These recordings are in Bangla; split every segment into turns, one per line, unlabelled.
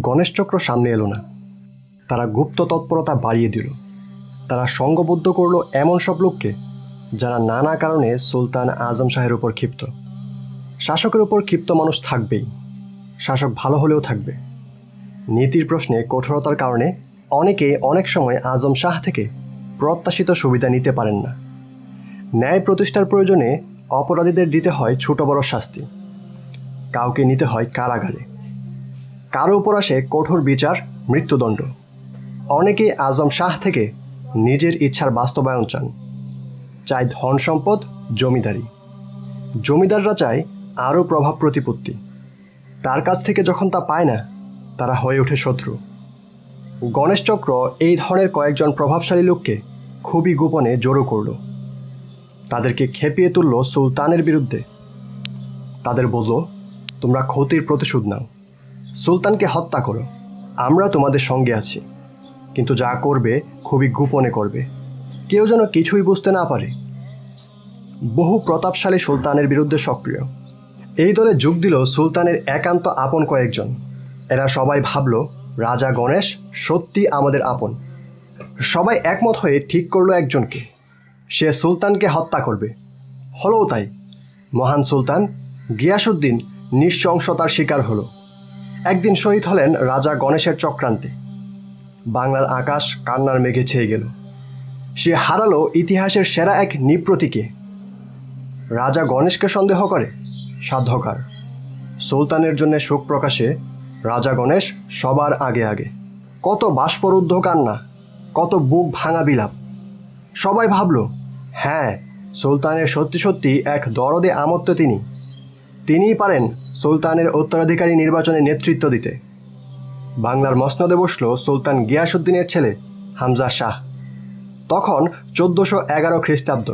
গণেশ চক্র সামনে এলো না। তারা গুপ্ত তৎপরতা বাড়িয়ে দিল। তারা সংঘবদ্ধ করলো এমন সব লোককে যারা নানা কারণে সুলতান আজম শাহের উপর ক্ষিপ্ত। শাসকের উপর ক্ষিপ্ত মানুষ থাকবেই, শাসক ভালো হলেও থাকবে। নীতির প্রশ্নে কঠোরতার কারণে অনেকে অনেক সময় আজম শাহ থেকে প্রত্যাশিত সুবিধা নিতে পারেন না। ন্যায় প্রতিষ্ঠার প্রয়োজনে অপরাধীদের দিতে হয় ছোট বড় শাস্তি, কাউকে নিতে হয় কারাগারে, কারো উপর আসে কঠোর বিচার, মৃত্যুদণ্ড। অনেকেই আজম শাহ থেকে নিজের ইচ্ছার বাস্তবায়ন চান, চায় ধন সম্পদ, জমিদারি। জমিদাররা চায় আরও প্রভাব প্রতিপত্তি। তার কাছ থেকে যখন তা পায় না, তারা হয়ে ওঠে শত্রু। গণেশ চক্র এই ধরনের কয়েকজন প্রভাবশালী লোককে খুবই গোপনে জড়ো করল। তাদেরকে খেপিয়ে তুলল সুলতানের বিরুদ্ধে। তাদের বলল, তোমরা ক্ষতির প্রতিশোধ নাও, সুলতানকে হত্যা করো, আমরা তোমাদের সঙ্গে আছি, কিন্তু যা করবে খুবই গোপনে করবে, কেউ যেন কিছুই বুঝতে না পারে। বহু প্রতাপশালী সুলতানের বিরুদ্ধে সক্রিয়। এই দলে যোগ দিল সুলতানের একান্ত আপন কয়েকজন। এরা সবাই ভাবল, রাজা গণেশ সত্যি আমাদের আপন। সবাই একমত হয়ে ঠিক করলো একজনকে, সে সুলতানকে হত্যা করবে। হলোও তাই। মহান সুলতান গিয়াসউদ্দিন নৃশংসতার শিকার হলো। একদিন শহীদ হলেন রাজা গণেশের চক্রান্তে। বাংলার আকাশ কান্নার মেঘে ছেয়ে গেল। সে হারালো ইতিহাসের সেরা এক নৃপতিকে। রাজা গণেশকে সন্দেহ করে সাধ্যকার। সুলতানের জন্য শোক প্রকাশে রাজা গণেশ সবার আগে আগে। কত বাষ্পরুদ্ধ কান্না, কত বুক ভাঙা বিলাপ। সবাই ভাবল, হ্যাঁ, সুলতানের সত্যি সত্যি এক দরদে আমত্ত তিনিই পারেন সুলতানের উত্তরাধিকারী নির্বাচনে নেতৃত্ব দিতে। বাংলার মসনদে বসল সুলতান গিয়াসউদ্দিনের ছেলে হামজা শাহ। তখন 1411 খ্রিস্টাব্দ।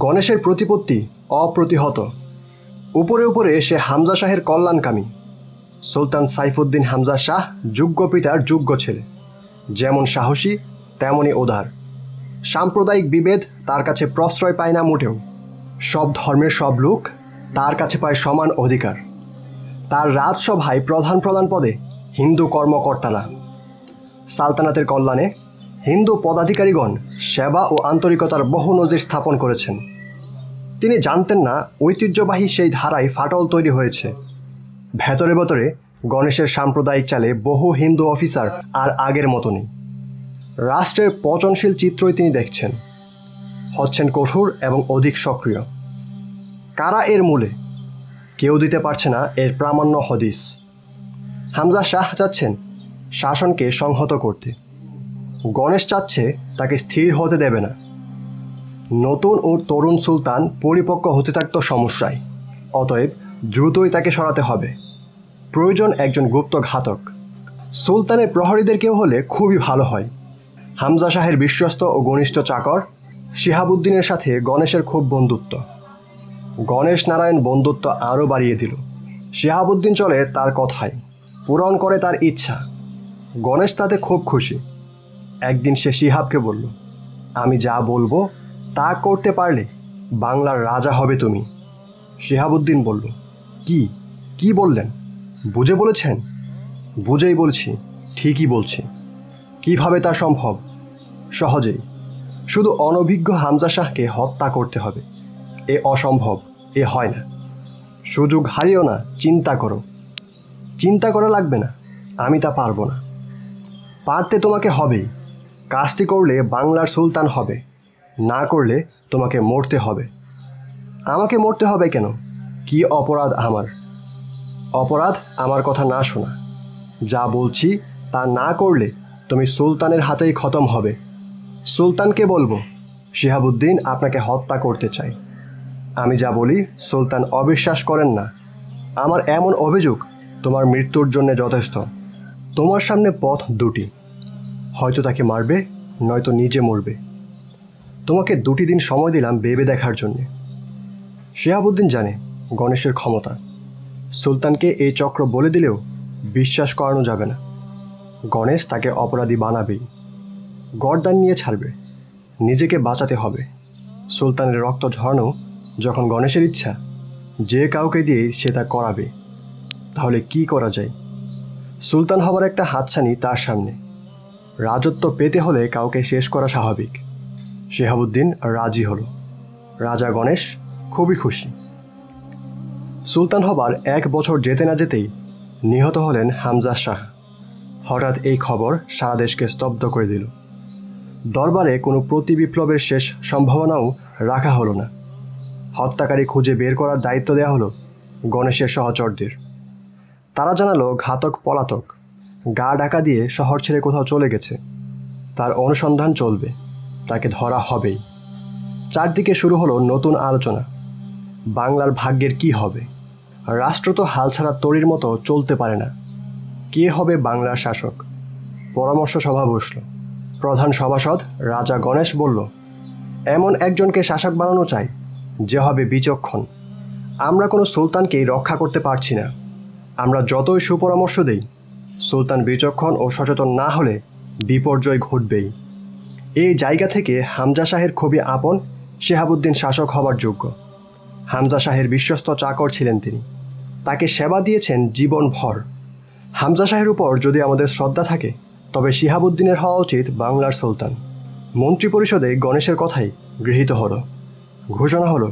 গণেশের প্রতিপত্তি অপ্রতিহত। উপরে উপরে সে হামজা শাহের কল্যাণকামী। সুলতান সাইফুদ্দিন হামজা শাহ যোগ্য পিতার যোগ্য ছেলে। যেমন সাহসী, তেমনই উদার। সাম্প্রদায়িক বিভেদ তার কাছে প্রশ্রয় পায় না মোটেও। সব ধর্মের সব লোক তার কাছে পায় সমান অধিকার। তার রাজসভায় প্রধান প্রধান পদে হিন্দু কর্মকর্তারা। সালতানাতের কল্যাণে হিন্দু পদাধিকারীগণ সেবা ও আন্তরিকতার বহু নজির স্থাপন করেছেন। তিনি জানতেন না ঐতিহ্যবাহী সেই ধারায় ফাটল তৈরি হয়েছে। ভেতরে ভেতরে গণেশের সাম্প্রদায়িক চালে বহু হিন্দু অফিসার আর আগের মতো নেই। রাষ্ট্রের পচনশীল চিত্রই তিনি দেখছেন, হচ্ছেন কঠোর এবং অধিক সক্রিয়। কারা এর মূলে? কেউ দিতে পারছে না এর প্রামাণ্য হদিস। হামজা শাহ চাচ্ছেন শাসনকে সংহত করতে। গণেশ চাচ্ছে তাকে স্থির হতে দেবে না। নতুন ও তরুণ সুলতান পরিপক্ক হতে থাকত সমস্যায়। অতএব দ্রুতই তাকে সরাতে হবে। প্রয়োজন একজন গুপ্ত ঘাতক। সুলতানের প্রহরীদের কেউ হলে খুবই ভালো হয়। হামজা শাহের বিশ্বস্ত ও ঘনিষ্ঠ চাকর শিহাবুদ্দিনের সাথে গণেশের খুব বন্ধুত্ব। গণেশ নারায়ণ বন্ধুত্ব আরও বাড়িয়ে দিল। শিহাবুদ্দিন চলে তার কথায়, পূরণ করে তার ইচ্ছা। গণেশ তাতে খুব খুশি। একদিন সে শিহাবকে বলল, আমি যা বলবো তা করতে পারলে বাংলার রাজা হবে তুমি। শিহাবুদ্দিন বলল, কি বললেন? বুঝে বলেছেন? বুঝেই বলছি, ঠিকই বলছি। কিভাবে তা সম্ভব? সহজেই। শুধু অনভিজ্ঞ হামজা শাহকে হত্যা করতে হবে। এ অসম্ভব, এ হয় না। সুযোগ হারিও না, চিন্তা করো। চিন্তা করা লাগবে না, আমি তা পারবো না। পারতে তোমাকে হবেই। কাজটি করলে বাংলার সুলতান হবে, না করলে তোমাকে মরতে হবে। আমাকে মরতে হবে কেন? কি অপরাধ আমার? অপরাধ আমার কথা না শোনা। যা বলছি তা না করলে তুমি সুলতানের হাতেই খতম হবে। সুলতানকে বলবো, শিহাবুদ্দিন আপনাকে হত্যা করতে চাই। আমি যা বলি সুলতান অবিশ্বাস করেন না। আমার এমন অভিযোগ তোমার মৃত্যুর জন্য যথেষ্ট। তোমার সামনে পথ দুটি, হয়তো তাকে মারবে, নয়তো নিজে মরবে। তোমাকে 2 দিন সময় দিলাম ভেবে দেখার জন্যে। শিহাবুদ্দিন জানে গণেশের ক্ষমতা। সুলতানকে এই চক্র বলে দিলেও বিশ্বাস করানো যাবে না। গণেশ তাকে অপরাধী বানাবেই, গর্দান নিয়ে ছাড়বে। নিজেকে বাঁচাতে হবে। সুলতানের রক্ত ঝরানো যখন গণেশের ইচ্ছা, যে কাউকে দিয়ে সে তা করাবে। তাহলে কি করা যায়? সুলতান হবার একটা হাতছানি তার সামনে। রাজত্ব পেতে হলে কাউকে শেষ করা স্বাভাবিক। শিহাবুদ্দিন রাজি হলো। রাজা গণেশ খুবই খুশি। সুলতান হবার 1 বছর যেতে না যেতেই নিহত হলেন হামজা শাহ। হঠাৎ এই খবর সারা দেশকে স্তব্ধ করে দিল। দরবারে কোনো প্রতিবিপ্লবের শেষ সম্ভাবনাও রাখা হলো না। হত্যাকারী খুঁজে বের করার দায়িত্ব দেওয়া হলো গণেশের সহচরদের। তারা জানালো ঘাতক পলাতক, গা ঢাকা দিয়ে শহর ছেড়ে কোথাও চলে গেছে। তার অনুসন্ধান চলবে, তাকে ধরা হবেই। চারদিকে শুরু হলো নতুন আলোচনা। বাংলার ভাগ্যের কি হবে? রাষ্ট্র তো হালছাড়া তরীর মতো চলতে পারে না। কে হবে বাংলার শাসক? পরামর্শ সভা বসল। প্রধান সভাসদ রাজা গণেশ বলল, এমন একজনকে শাসক বানানো চাই যে হবে বিচক্ষণ। আমরা কোনো সুলতানকেই রক্ষা করতে পারছি না। আমরা যতই সুপরামর্শ দেই, সুলতান বিচক্ষণ ও সচেতন না হলে বিপর্যয় ঘটবেই। এই জায়গা থেকে হামজা শাহের খুবই আপন শিহাবুদ্দিন শাসক হবার যোগ্য। হামজা শাহের বিশ্বস্ত চাকর ছিলেন তিনি। তাকে সেবা দিয়েছেন জীবনভর। হামজা শাহের উপর যদি আমাদের শ্রদ্ধা থাকে, তবে শিহাবুদ্দিনের হওয়া উচিত বাংলার সুলতান। মন্ত্রিপরিষদে গণেশের কথাই গৃহীত হলো। ঘোষণা হলো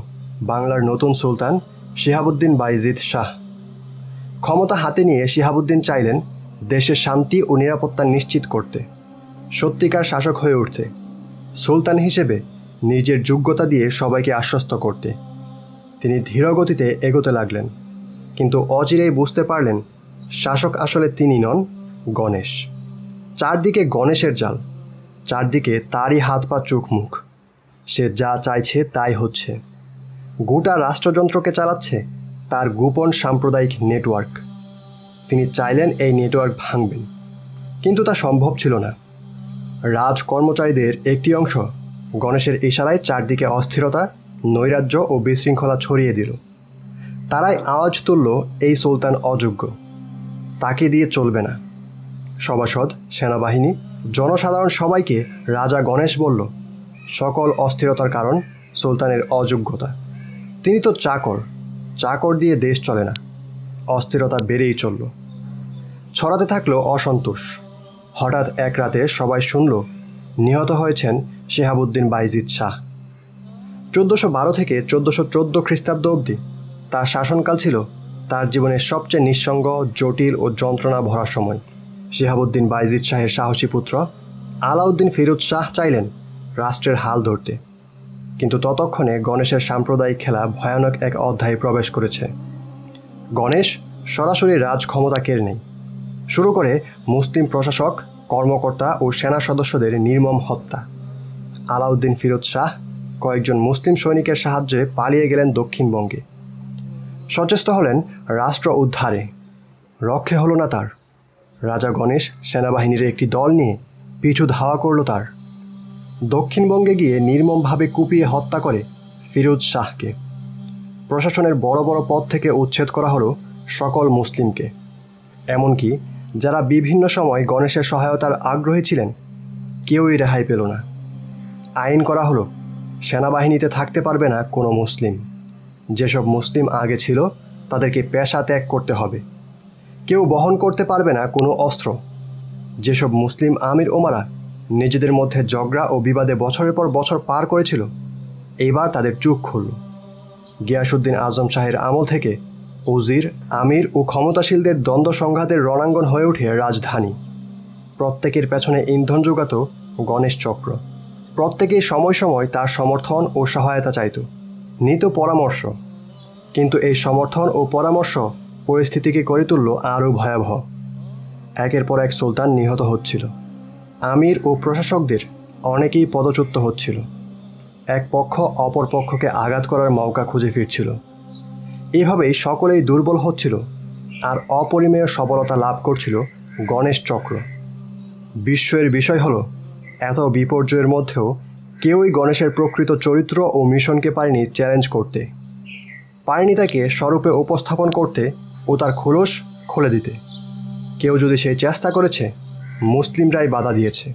বাংলার নতুন সুলতান শিহাবুদ্দিন বাইজিদ শাহ। ক্ষমতা হাতে নিয়ে শিহাবুদ্দিন চাইলেন দেশের শান্তি ও নিরাপত্তা নিশ্চিত করতে, সত্যিকার শাসক হয়ে উঠতে, সুলতান হিসেবে নিজের যোগ্যতা দিয়ে সবাইকে আশ্বস্ত করতে। তিনি ধীরগতিতে এগোতে লাগলেন, কিন্তু অচিরেই বুঝতে পারলেন শাসক আসলে তিনি নন, গণেশ। চারদিকে গণেশের জাল, চারদিকে তারই হাত পা চোখ মুখ। সে যা চাইছে তাই হচ্ছে। গোটা রাষ্ট্রযন্ত্রকে চালাচ্ছে তার গোপন সাম্প্রদায়িক নেটওয়ার্ক। তিনি চাইলেন এই নেটওয়ার্ক ভাঙবেন, কিন্তু তা সম্ভব ছিল না। রাজ কর্মচারীদের একটি অংশ গণেশের ইশারায় চারদিকে অস্থিরতা, নৈরাজ্য ও বিশৃঙ্খলা ছড়িয়ে দিল। তারাই আওয়াজ তুলল, এই সুলতান অযোগ্য, তাকে দিয়ে চলবে না। সভাসদ, সেনাবাহিনী, জনসাধারণ সবাইকে রাজা গণেশ বলল, সকল অস্থিরতার কারণ সুলতানের অযোগ্যতা। তিনি তো চাকর, চাকর দিয়ে দেশ চলে না। অস্থিরতা বেড়েই চলল। ছড়াতে থাকলো অসন্তোষ। হঠাৎ এক রাতে সবাই শুনল নিহত হয়েছেন শিহাবুদ্দিন বাইজিদ শাহ। 1412 থেকে 1414 খ্রিস্টাব্দ অবধি তার শাসনকাল ছিল তার জীবনের সবচেয়ে নিঃসঙ্গ, জটিল ও যন্ত্রণা ভরা সময়। শিহাবুদ্দিন বাইজিদ শাহের সাহসী পুত্র আলাউদ্দিন ফিরোজ শাহ চাইলেন রাষ্ট্রের হাল ধরতে, কিন্তু ততক্ষণে গণেশের সাম্প্রদায়িক খেলা ভয়ানক এক অধ্যায়ে প্রবেশ করেছে। গণেশ সরাসরি রাজ ক্ষমতা কেড়ে নেয়। শুরু করে মুসলিম প্রশাসক, কর্মকর্তা ও সেনা সদস্যদের নির্মম হত্যা। আলাউদ্দিন ফিরোজ শাহ কয়েকজন মুসলিম সৈনিকের সাহায্যে পালিয়ে গেলেন দক্ষিণবঙ্গে। সচেষ্ট হলেন রাষ্ট্র উদ্ধারে। রক্ষে হলো না তার। রাজা গণেশ সেনাবাহিনীর একটি দল নিয়ে পিছু ধাওয়া করল তার। দক্ষিণবঙ্গে গিয়ে নির্মমভাবে কুপিয়ে হত্যা করে ফিরোজ শাহকে। প্রশাসনের বড় বড় পদ থেকে উচ্ছেদ করা হলো সকল মুসলিমকে। এমনকি যারা বিভিন্ন সময় গণেশের সহায়তার আগ্রহী ছিলেন, কেউই রেহাই পেল না। আইন করা হলো সেনাবাহিনীতে থাকতে পারবে না কোনো মুসলিম। যেসব মুসলিম আগে ছিল তাদেরকে পেশা ত্যাগ করতে হবে। কেউ বহন করতে পারবে না কোনো অস্ত্র। যেসব মুসলিম আমির ওমারা নিজেদের মধ্যে ঝগড়া ও বিবাদে বছরের পর বছর পার করেছিল, এইবার তাদের চোখ খুলল। গিয়াসউদ্দিন আজম শাহের আমল থেকে উজির, আমির ও ক্ষমতাশীলদের দ্বন্দ্ব সংঘাতের রণাঙ্গন হয়ে ওঠে রাজধানী। প্রত্যেকের পেছনে ইন্ধন যোগাত গণেশ চক্র। প্রত্যেকেই সময় সময় তার সমর্থন ও সহায়তা চাইত, নিত পরামর্শ। কিন্তু এই সমর্থন ও পরামর্শ পরিস্থিতিকে করে তুলল আরও ভয়াবহ। একের পর এক সুলতান নিহত হচ্ছিল। আমির ও প্রশাসকদের অনেকেই পদচ্যুত হচ্ছিল। এক পক্ষ অপর পক্ষকে আঘাত করার মৌকা খুঁজে ফিরছিল। এভাবেই সকলেই দুর্বল হচ্ছিল, আর অপরিমেয় সফলতা লাভ করছিল গণেশ চক্র। বিস্ময়ের বিষয় হলো, এত বিপর্যয়ের মধ্যেও কেউই গণেশের প্রকৃত চরিত্র ও মিশনকে পারেনি চ্যালেঞ্জ করতে, পারেনি তাকে স্বরূপে উপস্থাপন করতে ও তার খোলস খুলে দিতে। কেউ যদি সেই চেষ্টা করেছে, মুসলিমরাই বাধা দিয়েছে।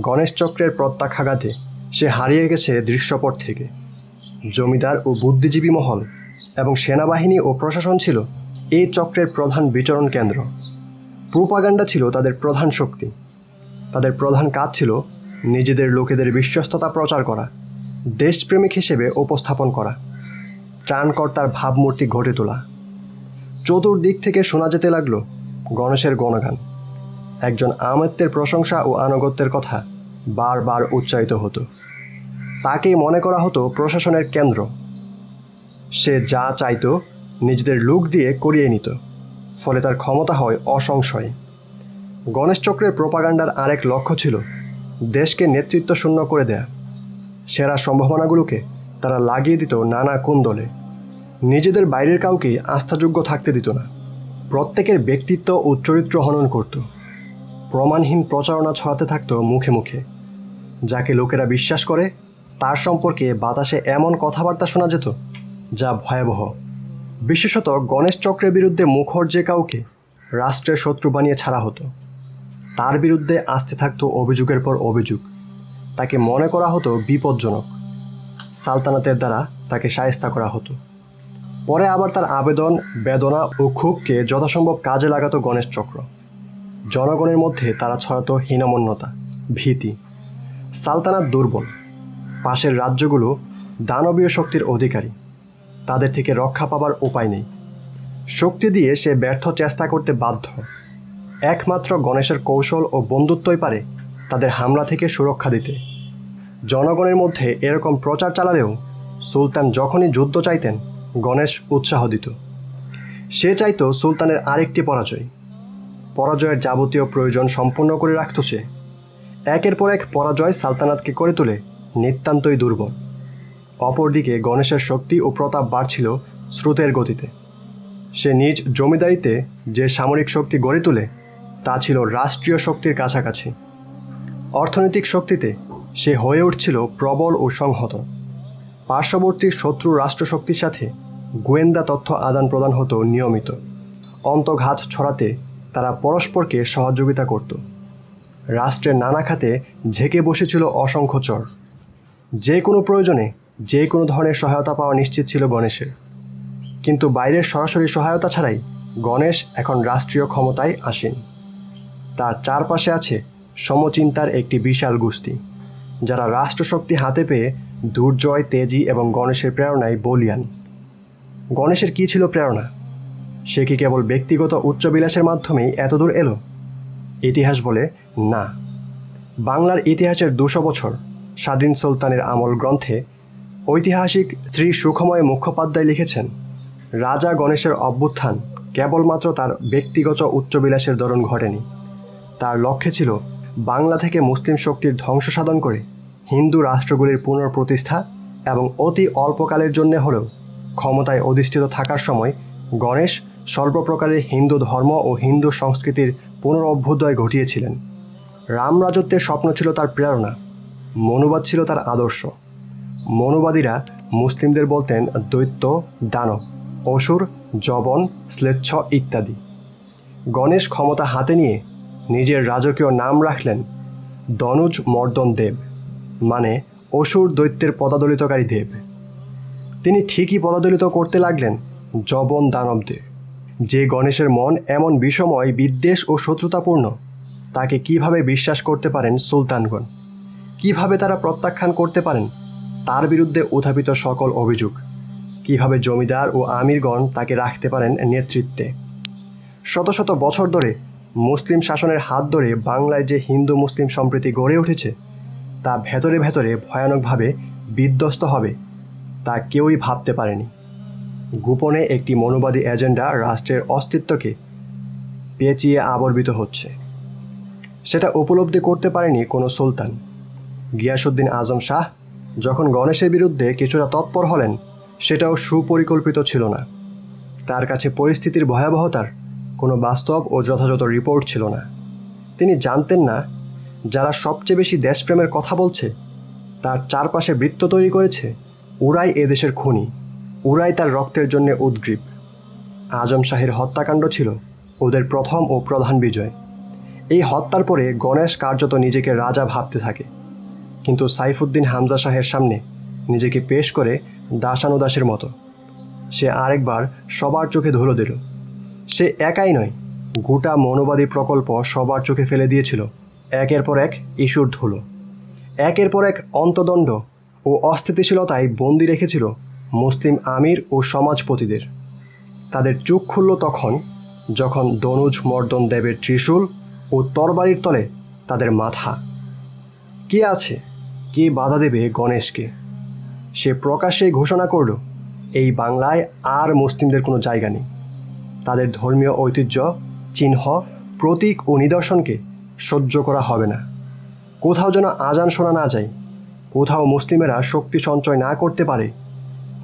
গণেশ চক্রের প্রত্যাঘাতে সে হারিয়ে গেছে দৃশ্যপট থেকে। জমিদার ও বুদ্ধিজীবী মহল এবং সেনাবাহিনী ও প্রশাসন ছিল এই চক্রের প্রধান বিচরণ কেন্দ্র। প্রোপাগান্ডা ছিল তাদের প্রধান শক্তি। তাদের প্রধান কাজ ছিল নিজেদের লোকেদের বিশ্বস্ততা প্রচার করা, দেশপ্রেমিক হিসেবে উপস্থাপন করা, ত্রাণকর্তার ভাবমূর্তি ঘটে তোলা। চতুর্দিক থেকে শোনা যেতে লাগলো গণেশের গণগান। একজন আমৃত্যের প্রশংসা ও আনুগত্যের কথা বারবার উচ্চারিত হতো। তাকেই মনে করা হতো প্রশাসনের কেন্দ্র। সে যা চাইতো নিজেদের লোক দিয়ে করিয়ে নিত, ফলে তার ক্ষমতা হয় অসংশয়। গণেশ চক্রের প্রোপাগান্ডার আরেক লক্ষ্য ছিল দেশকে নেতৃত্ব শূন্য করে দেয়া। সেরা সম্ভাবনাগুলোকে তারা লাগিয়ে দিত নানা কুণ্ডলে। নিজেদের বাইরের কাউকেই আস্থাযোগ্য থাকতে দিত না। প্রত্যেকের ব্যক্তিত্ব ও চরিত্র হনন করত। প্রমাণহীন প্রচারণা ছড়াতে থাকত মুখে মুখে। যাকে লোকেরা বিশ্বাস করে তার সম্পর্কে বাতাসে এমন কথাবার্তা শোনা যেত যা ভয়াবহ। বিশেষত গণেশ চক্রের বিরুদ্ধে মুখর যে কাউকে রাষ্ট্রের শত্রু বানিয়ে ছাড়া হতো। তার বিরুদ্ধে আসতে থাকতো অভিযোগের পর অভিযোগ। তাকে মনে করা হতো বিপজ্জনক। সালতানাতের দ্বারা তাকে শায়েস্তা করা হতো। পরে আবার তার আবেদন, বেদনা ও ক্ষোভকে যথাসম্ভব কাজে লাগাতো গণেশ চক্র। জনগণের মধ্যে তারা ছড়াতো হীনমন্যতা, ভীতি। সালতানাত দুর্বল, পাশের রাজ্যগুলো দানবীয় শক্তির অধিকারী, তাদের থেকে রক্ষা পাবার উপায় নেই। শক্তি দিয়ে সে ব্যর্থ চেষ্টা করতে বাধ্য। একমাত্র গণেশের কৌশল ও বন্ধুত্বই পারে তাদের হামলা থেকে সুরক্ষা দিতে। জনগণের মধ্যে এরকম প্রচার চালালেও সুলতান যখনই যুদ্ধ চাইতেন গণেশ উৎসাহ দিত। সে চাইতো সুলতানের আরেকটি পরাজয়ের যাবতীয় প্রয়োজন সম্পূর্ণ করে রাখত সে। একের পর এক পরাজয় সালতানাতকে করে তোলে নিতান্তই দুর্বল। অপরদিকে গণেশের শক্তি ও প্রতাপ বাড়ছিল স্রোতের গতিতে। সে নিজ জমিদারিতে যে সামরিক শক্তি গড়ে তোলে তা ছিল রাষ্ট্রীয় শক্তির কাছাকাছি। অর্থনৈতিক শক্তিতে সে হয়ে উঠছিল প্রবল ও সংহত। পার্শ্ববর্তী শত্রু রাষ্ট্রশক্তির সাথে গোয়েন্দা তথ্য আদান প্রদান হতো নিয়মিত। অন্তর্ঘাত ছড়াতে তারা পরস্পরকে সহযোগিতা করত। রাষ্ট্রের নানা খাতে ঝেঁকে বসেছিল অসংখ্য চর। যে কোনো প্রয়োজনে যে কোনো ধরনের সহায়তা পাওয়া নিশ্চিত ছিল গণেশের। কিন্তু বাইরের সরাসরি সহায়তা ছাড়াই গণেশ এখন রাষ্ট্রীয় ক্ষমতায় আসীন। তার চারপাশে আছে সমচিন্তার একটি বিশাল গোষ্ঠী, যারা রাষ্ট্রশক্তি হাতে পেয়ে দুর্জয়, তেজি এবং গণেশের প্রেরণায় বলিয়ান। গণেশের কী ছিল প্রেরণা? সে কি কেবল ব্যক্তিগত উচ্চবিলাসের মাধ্যমেই এতদূর এলো? ইতিহাস বলে না। বাংলার ইতিহাসের 200 বছর স্বাধীন সুলতানের আমল গ্রন্থে ঐতিহাসিক শ্রী সুখময় মুখোপাধ্যায় লিখেছেন, রাজা গণেশের অভ্যুত্থান কেবলমাত্র তার ব্যক্তিগত উচ্চবিলাসের দরুন ঘটেনি। তার লক্ষ্যে ছিল বাংলা থেকে মুসলিম শক্তির ধ্বংস সাধন করে হিন্দু রাষ্ট্রগুলির পুনঃপ্রতিষ্ঠা এবং অতি অল্পকালের জন্য হলেও ক্ষমতায় অধিষ্ঠিত থাকার সময় গণেশ সর্বপ্রকারের হিন্দু ধর্ম ও হিন্দু সংস্কৃতির পুনরভ্যুদয় ঘটিয়েছিলেন। রামরাজত্বের স্বপ্ন ছিল তার প্রেরণা, মনুবাদ ছিল তার আদর্শ। মনুবাদীরা মুসলিমদের বলতেন দৈত্য, দানব, অসুর, জবন, শ্লেচ্ছ ইত্যাদি। গণেশ ক্ষমতা হাতে নিয়ে নিজের রাজকীয় নাম রাখলেন দনুজ মর্দন দেব, মানে অসুর দৈত্যের পদাদলিতকারী দেব। তিনি ঠিকই পদাদলিত করতে লাগলেন জবন দানবদের। যে গণেশের মন এমন বিষময়, বিদ্বেষ ও শত্রুতাপূর্ণ, তাকে কিভাবে বিশ্বাস করতে পারেন সুলতানগণ? কিভাবে তারা প্রত্যাখ্যান করতে পারেন তার বিরুদ্ধে উত্থাপিত সকল অভিযোগ? কিভাবে জমিদার ও আমিরগণ তাকে রাখতে পারেন নেতৃত্বে? শত শত বছর ধরে মুসলিম শাসনের হাত ধরে বাংলায় যে হিন্দু মুসলিম সম্প্রীতি গড়ে উঠেছে তা ভেতরে ভেতরে ভয়ানকভাবে বিধ্বস্ত হবে তা কেউই ভাবতে পারেনি। গোপনে একটি মনুবাদী এজেন্ডা রাষ্ট্রের অস্তিত্বকে পেঁচিয়ে আবর্তিত হচ্ছে। সেটা উপলব্ধি করতে পারেনি কোনো সুলতান। গিয়াসউদ্দিন আজম শাহ যখন গণেশের বিরুদ্ধে কিছুটা তৎপর হলেন, সেটাও সুপরিকল্পিত ছিল না। তার কাছে পরিস্থিতির ভয়াবহতার কোনো বাস্তব ও যথাযথ রিপোর্ট ছিল না। তিনি জানতেন না যারা সবচেয়ে বেশি দেশপ্রেমের কথা বলছে, তার চারপাশে বৃত্ত তৈরি করেছে, ওরাই এদেশের খুনি, ওরাই তার রক্তের জন্য উদ্গ্রীব। আজম শাহের হত্যাকাণ্ড ছিল ওদের প্রথম ও প্রধান বিজয়। এই হত্যার পরে গণেশ কার্যত নিজেকে রাজা ভাবতে থাকে, কিন্তু সাইফুদ্দিন হামজা শাহের সামনে নিজেকে পেশ করে দাসানুদাসের মতো। সে আরেকবার সবার চোখে ধুলো দিল। সে একাই নয়, গোটা মনোবাদী প্রকল্প সবার চোখে ফেলে দিয়েছিল একের পর এক ইস্যুর ধুলো। একের পর এক অন্তদণ্ড ও অস্থিতিশীলতায় বন্দি রেখেছিল মুসলিম আমির ও সমাজপতিদের। তাদের চোখ খুলল তখন, যখন দনুজ মর্দন দেবের ত্রিশূল ও তরবারির তলে তাদের মাথা। কে আছে, কে বাধা দেবে গণেশকে? সে প্রকাশ্যেই ঘোষণা করল, এই বাংলায় আর মুসলিমদের কোনো জায়গা নেই। তাদের ধর্মীয় ঐতিহ্য, চিহ্ন, প্রতীক ও নিদর্শনকে সহ্য করা হবে না। কোথাও যেন আজান শোনা না যায়, কোথাও মুসলিমেরা শক্তি সঞ্চয় না করতে পারে।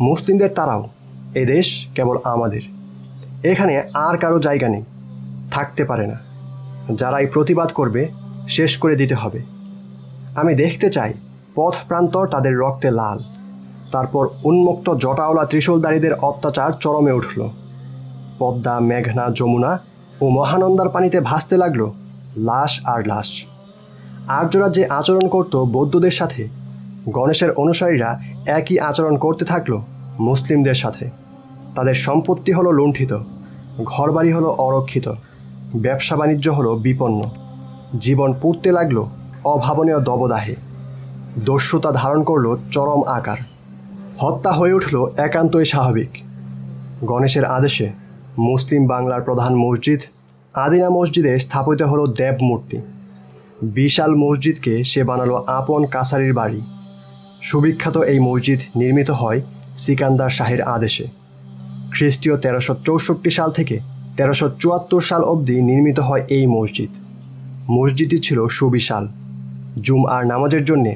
মুসলিমদের তারাও, এদেশ কেবল আমাদের, এখানে আর কারো জায়গা নেই, থাকতে পারে না। যারাই প্রতিবাদ করবে শেষ করে দিতে হবে। আমি দেখতে চাই পথ প্রান্তর তাদের রক্তে লাল। তারপর উন্মুক্ত জটাওলা ত্রিশূলধারীদের অত্যাচার চরমে উঠল। পদ্মা, মেঘনা, যমুনা ও মহানন্দার পানিতে ভাসতে লাগল লাশ আর লাশ। আর্যরা যে আচরণ করত বৌদ্ধদের সাথে, গণেশের অনুসারীরা একই আচরণ করতে থাকলো মুসলিমদের সাথে। তাদের সম্পত্তি হলো লুণ্ঠিত, ঘরবাড়ি হলো অরক্ষিত, ব্যবসা বাণিজ্য হলো বিপন্ন। জীবন পুড়তে লাগলো অভাবনীয় দবদাহে। দস্যুতা ধারণ করলো চরম আকার। হত্যা হয়ে উঠল একান্তই স্বাভাবিক। গণেশের আদেশে মুসলিম বাংলার প্রধান মসজিদ আদিনা মসজিদে স্থাপিত হলো দেব মূর্তি। বিশাল মসজিদকে সে বানালো আপন কাছারির বাড়ি। সুবিখ্যাত এই মসজিদ নির্মিত হয় সিকান্দার শাহের আদেশে। খ্রিস্টীয় 1364 সাল থেকে 1374 সাল অবধি নির্মিত হয় এই মসজিদ। মসজিদটি ছিল সুবিশাল। জুমআর নামাজের জন্যে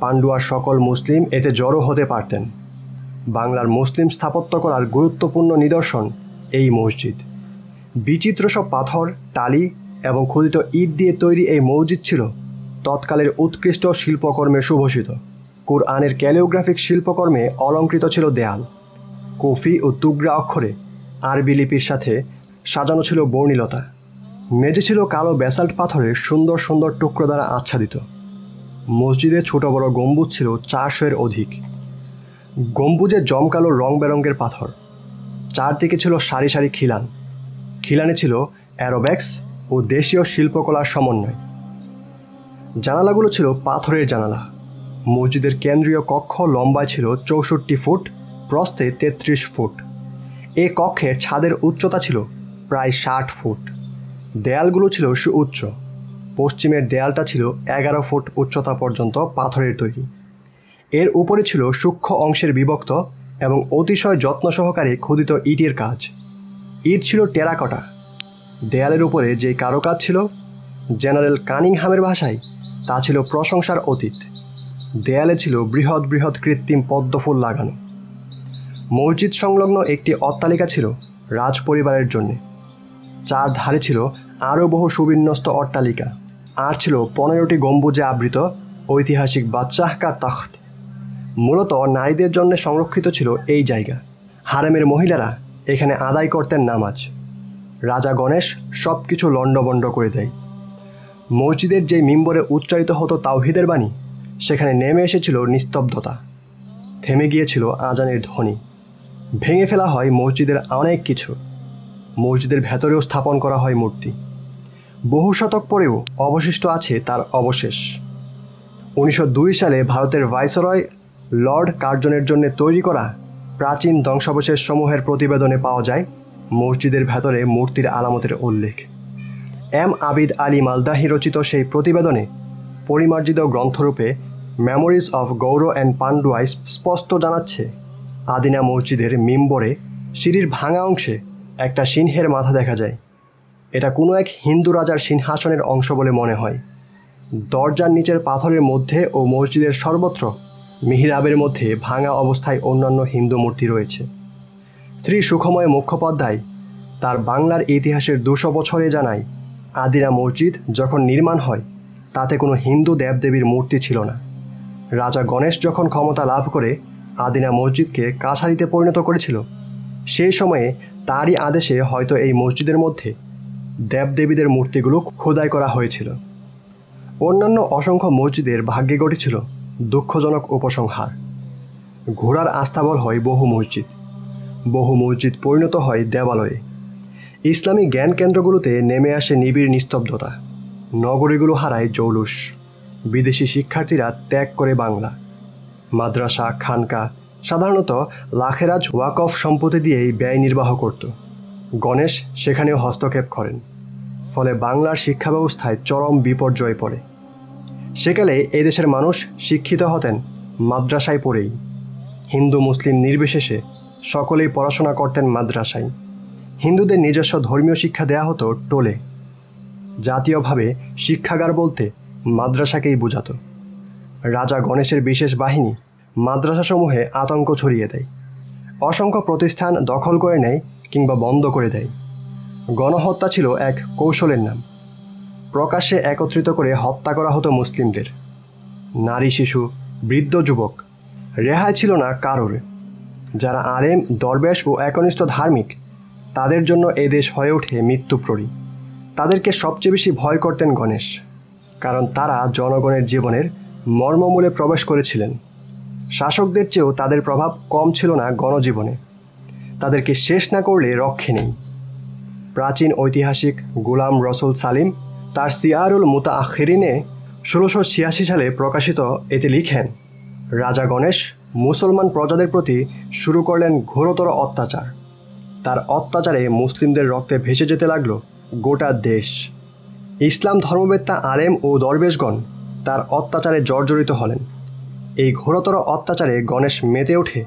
পান্ডুয়ার সকল মুসলিম এতে জড়ো হতে পারতেন। বাংলার মুসলিম স্থাপত্যকলার গুরুত্বপূর্ণ নিদর্শন এই মসজিদ। বিচিত্র সব পাথর, টালি এবং খোদিত ইট দিয়ে তৈরি এই মসজিদ ছিল তৎকালের উৎকৃষ্ট শিল্পকর্মে সুভূষিত। কুরআনের ক্যালিওগ্রাফিক শিল্পকর্মে অলঙ্কৃত ছিল দেয়াল। কফি ও তুগরা অক্ষরে আরবি লিপির সাথে সাজানো ছিল বর্ণিলতা। মেঝে ছিল কালো ব্যাসাল্ট পাথরের সুন্দর সুন্দর টুকরো দ্বারা আচ্ছাদিত। মসজিদে ছোট বড় গম্বুজ ছিল 400-এর অধিক। গম্বুজে জমকালো রং বেরঙের পাথর। চারদিকে ছিল সারি সারি খিলান। খিলানে ছিল অ্যারোব্যাক্স ও দেশীয় শিল্পকলার সমন্বয়। জানালাগুলো ছিল পাথরের জানালা। মসজিদের কেন্দ্রীয় কক্ষ লম্বায় ছিল 64 ফুট, প্রস্থে 33 ফুট। এ কক্ষের ছাদের উচ্চতা ছিল প্রায় 60 ফুট। দেয়ালগুলো ছিল সুউচ্চ। পশ্চিমের দেয়ালটা ছিল 11 ফুট উচ্চতা পর্যন্ত পাথরের তৈরি। এর উপরে ছিল সূক্ষ্ম অংশের বিভক্ত এবং অতিশয় যত্ন সহকারে খোদিত ইটের কাজ। ইট ছিল টেরাকোটা। দেয়ালের উপরে যে কারুকাজ ছিল, জেনারেল কানিংহামের ভাষায় তা ছিল প্রশংসার অতীত। দেয়ালে ছিল বৃহৎ বৃহৎ কৃত্রিম পদ্মফুল লাগানো। মসজিদ সংলগ্ন একটি অট্টালিকা ছিল রাজ পরিবারের জন্যে। চার ধারে ছিল আরও বহু সুবিন্যস্ত অট্টালিকা। আর ছিল 15টি গম্বুজে আবৃত ঐতিহাসিক বাদশাহ কা তখ্ত। মূলত নারীদের জন্য সংরক্ষিত ছিল এই জায়গা। হারেমের মহিলারা এখানে আদায় করতেন নামাজ। রাজা গণেশ সব কিছু লণ্ডভণ্ড করে দেয়। মসজিদের যে মিম্বরে উচ্চারিত হতো তাওহীদের বাণী, সেখানে নেমে এসেছিল নিস্তব্ধতা। থেমে গিয়েছিল আজানের ধ্বনি। ভেঙে ফেলা হয় মসজিদের অনেক কিছু। মসজিদের ভেতরেও স্থাপন করা হয় মূর্তি। বহু শতক পরেও অবশিষ্ট আছে তার অবশেষ। 1902 সালে ভারতের ভাইসরয় লর্ড কার্জনের জন্য তৈরি করা প্রাচীন ধ্বংসাবশেষ সমূহের প্রতিবেদনে পাওয়া যায় মসজিদের ভেতরে মূর্তির আলামতের উল্লেখ। এম আবিদ আলী মালদাহি রচিত সেই প্রতিবেদনে পরিমার্জিত গ্রন্থরূপে মেমোরিজ অফ গৌর অ্যান্ড পান্ডুয়ায় স্পষ্ট জানাচ্ছে, আদিনা মসজিদের মিম্বরে সিঁড়ির ভাঙা অংশে একটা সিংহের মাথা দেখা যায়। এটা কোনো এক হিন্দু রাজার সিংহাসনের অংশ বলে মনে হয়। দরজার নিচের পাথরের মধ্যে ও মসজিদের সর্বত্র মিহরাবের মধ্যে ভাঙা অবস্থায় অন্যান্য হিন্দু মূর্তি রয়েছে। শ্রী সুখময় মুখোপাধ্যায় তার বাংলার ইতিহাসের 200 বছরে জানায়, আদিনা মসজিদ যখন নির্মাণ হয় তাতে কোনো হিন্দু দেবদেবীর মূর্তি ছিল না। রাজা গণেশ যখন ক্ষমতা লাভ করে আদিনা মসজিদকে কাছারিতে পরিণত করেছিল, সেই সময়ে তারই আদেশে হয়তো এই মসজিদের মধ্যে দেবদেবীদের মূর্তিগুলো খোদাই করা হয়েছিল। অন্যান্য অসংখ্য মসজিদের ভাগ্যে ঘটেছিল দুঃখজনক উপসংহার। ঘোড়ার আস্তাবল হয় বহু মসজিদ। বহু মসজিদ পরিণত হয় দেবালয়ে। ইসলামী জ্ঞান কেন্দ্রগুলোতে নেমে আসে নিবিড় নিস্তব্ধতা, নগরীগুলো হারায় জৌলুস, বিদেশি শিক্ষার্থীরা ত্যাগ করে বাংলা। মাদ্রাসা, খানকা সাধারণত লাখেরাজ ওয়াকফ সম্পত্তি দিয়েই ব্যয় নির্বাহ করত। গণেশ সেখানেও হস্তক্ষেপ করেন, ফলে বাংলার শিক্ষা ব্যবস্থায় চরম বিপর্যয় পড়ে। সেকালে এদেশের মানুষ শিক্ষিত হতেন মাদ্রাসায় পড়েই। হিন্দু মুসলিম নির্বিশেষে সকলেই পড়াশোনা করতেন মাদ্রাসায়। হিন্দুদের নিজস্ব ধর্মীয় শিক্ষা দেয়া হতো টোলে। জাতীয়ভাবে শিক্ষাগার বলতে মাদ্রাসাকেই বোঝাত। রাজা গণেশের বিশেষ বাহিনী মাদ্রাসাসমূহে আতঙ্ক ছড়িয়ে দেয়, অসংখ্য প্রতিষ্ঠান দখল করে নেয় কিংবা বন্ধ করে দেয়। গণহত্যা ছিল এক কৌশলের নাম। প্রকাশ্যে একত্রিত করে হত্যা করা হতো মুসলিমদের। নারী, শিশু, বৃদ্ধ, যুবক রেহাই ছিল না কারোর। যারা আলেম, দরবেশ ও একনিষ্ঠ ধার্মিক, তাদের জন্য এ দেশ হয়ে ওঠে মৃত্যুপ্ররী। তাদেরকে সবচেয়ে বেশি ভয় করতেন গণেশ, কারণ তারা জনগণের জীবনের মর্মমূলে প্রবেশ করেছিলেন। শাসকদের চেয়েও তাদের প্রভাব কম ছিল না গণজীবনে। তাদেরকে শেষ না করলে রক্ষে নেই। প্রাচীন ঐতিহাসিক গোলাম রসুল সালিম তার সিয়ারুল মুতাআখিরিনে 1686 সালে প্রকাশিত এতে লিখেন, রাজা গণেশ মুসলমান প্রজাদের প্রতি শুরু করলেন ঘোরতর অত্যাচার। তার অত্যাচারে মুসলিমদের রক্তে ভেসে যেতে লাগলো গোটা দেশ। ইসলাম ধর্মবেত্তা আলেম ও দরবেশগণ তার অত্যাচারে জর্জরিত হলেন। এই ঘোরতর অত্যাচারে গণেশ মেতে ওঠে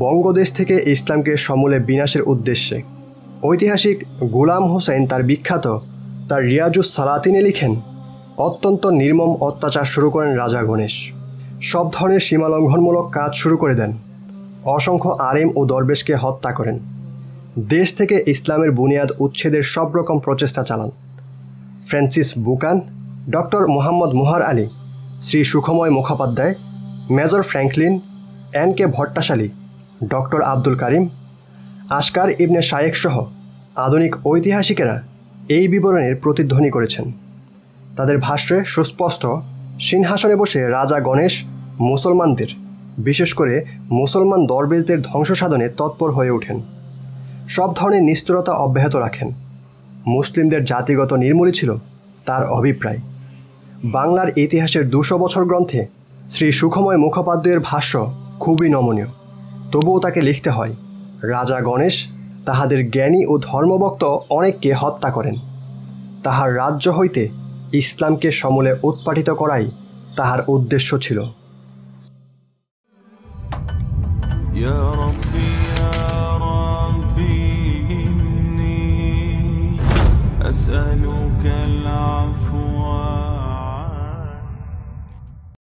বঙ্গদেশ থেকে ইসলামকে সমূলে বিনাশের উদ্দেশ্যে। ঐতিহাসিক গোলাম হোসেন তার বিখ্যাত তার রিয়াজুস সালাতিনে লিখেন, অত্যন্ত নির্মম অত্যাচার শুরু করেন রাজা গণেশ। সব ধরনের সীমালঙ্ঘনমূলক কাজ শুরু করে দেন। অসংখ্য আলেম ও দরবেশকে হত্যা করেন। দেশ থেকে ইসলামের বুনিয়াদ উচ্ছেদের সব রকম প্রচেষ্টা চালান। Francis Buchanan, doctor Mohammad Mohar Ali, Shri Sukhamoy Mukhopadhyay, major Franklin, N K Bhattasali, doctor Abdul Karim, Askar Ibne Shayekh সহ আধুনিক ঐতিহাসিকেরা এই বিবরণের প্রতিধ্বনি করেছেন। তাদের ভাষ্যে সুস্পষ্ট, সিংহাসনে বসে রাজা গণেশ মুসলমানদের, বিশেষ করে মুসলমান দরবেশদের ধ্বংস সাধনে তৎপর হয়ে ওঠেন। সব ধরনের নিষ্ঠুরতা অব্যাহত রাখেন। মুসলিমদের জাতিগত নির্মূলই ছিল তার অভিপ্রায়। বাংলার ইতিহাসের 200 বছর গ্রন্থে শ্রী সুখময় মুখোপাধ্যায়ের ভাষ্য খুবই নমনীয়। তবুও তাকে লিখতে হয়, রাজা গণেশ তাহাদের জ্ঞানী ও ধর্মভক্ত অনেককে হত্যা করেন। তাহার রাজ্য হইতে ইসলামকে সমূলে উৎপাটিত করাই তাহার উদ্দেশ্য ছিল।